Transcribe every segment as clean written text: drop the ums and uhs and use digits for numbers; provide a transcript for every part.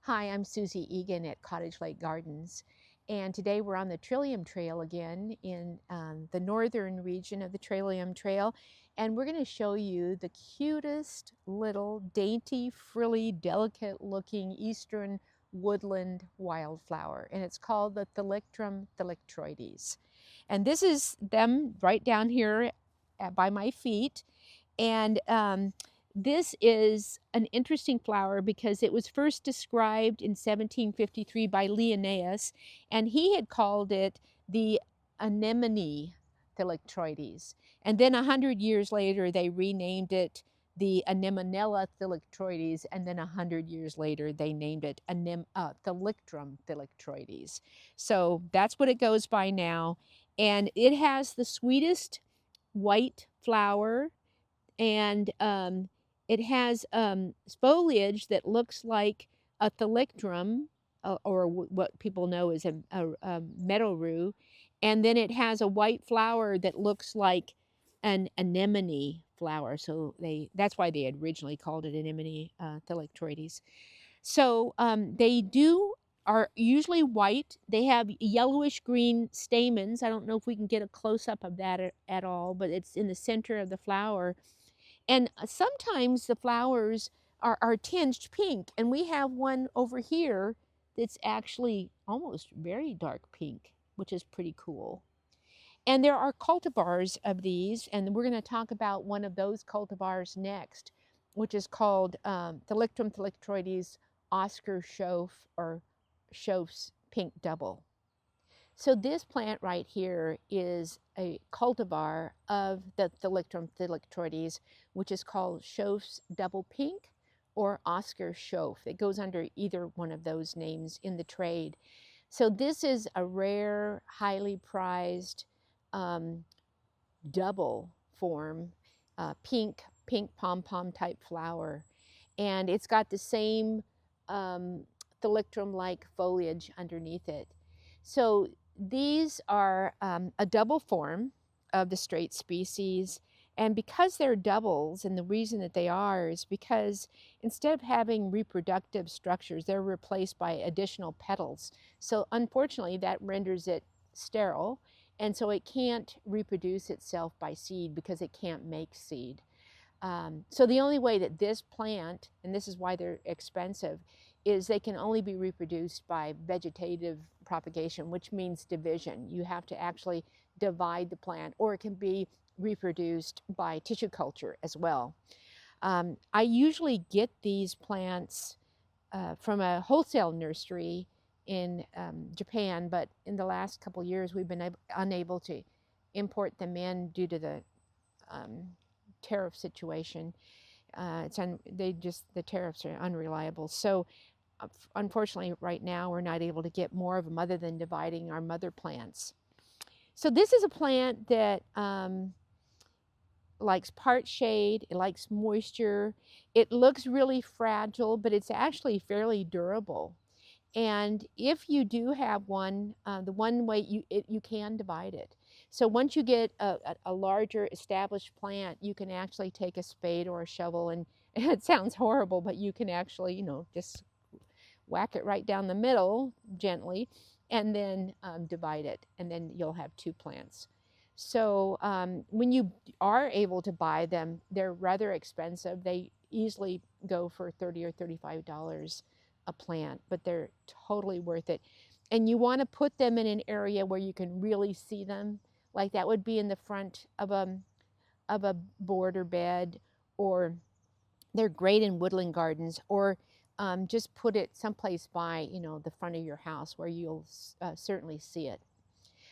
Hi, I'm Susie Egan at Cottage Lake Gardens, and today we're on the Trillium Trail again in the northern region of the Trillium Trail, and we're going to show you the cutest little dainty, frilly, delicate-looking eastern woodland wildflower, and it's called the Thalictrum thalictroides. And this is them right down here by my feet, and this is an interesting flower because it was first described in 1753 by Linnaeus, and he had called it the anemone thalictroides. And then 100 years later, they renamed it the Anemonella thalictroides, and then 100 years later, they named it Thalictrum thalictroides. So that's what it goes by now. And it has the sweetest white flower, and it has foliage that looks like a thalictrum, or what people know as a meadow rue, and then it has a white flower that looks like an anemone flower. So that's why they had originally called it anemone thalictroides. So are usually white. They have yellowish green stamens. I don't know if we can get a close-up of that at all, but it's in the center of the flower. And sometimes the flowers are tinged pink, and we have one over here that's actually almost very dark pink, which is pretty cool. And there are cultivars of these, and we're going to talk about one of those cultivars next, which is called Thalictrum thalictroides Oscar Shoaf, or Shoaf's pink double. So this plant right here is a cultivar of the Thalictrum thalictroides, which is called Shoaf's double pink or Oscar Shoaf. It goes under either one of those names in the trade. So this is a rare, highly prized double form, pink pom-pom type flower. And it's got the same thalictrum-like foliage underneath it. So these are a double form of the straight species, and because they're doubles, and the reason that they are is because instead of having reproductive structures, they're replaced by additional petals. So unfortunately, that renders it sterile, and so it can't reproduce itself by seed because it can't make seed. So the only way that this plant, and this is why they're expensive, is they can only be reproduced by vegetative propagation, which means division. You have to actually divide the plant, or it can be reproduced by tissue culture as well. I usually get these plants from a wholesale nursery in Japan, but in the last couple of years we've been unable to import them in due to the tariff situation. The tariffs are unreliable. So unfortunately right now we're not able to get more of them other than dividing our mother plants. So this is a plant that likes part shade, it likes moisture. It looks really fragile, but it's actually fairly durable. And if you do have one, the one way you can divide it. So once you get a larger established plant, you can actually take a spade or a shovel, and it sounds horrible, but you can actually, just whack it right down the middle gently, and then divide it, and then you'll have two plants. So when you are able to buy them, they're rather expensive. They easily go for $30 or $35 a plant, but they're totally worth it. And you want to put them in an area where you can really see them. Like that would be in the front of a border bed, or they're great in woodland gardens, or just put it someplace by the front of your house where you'll certainly see it.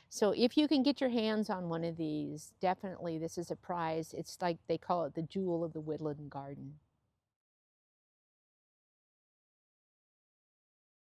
So if you can get your hands on one of these, definitely this is a prize. It's like they call it the jewel of the woodland garden.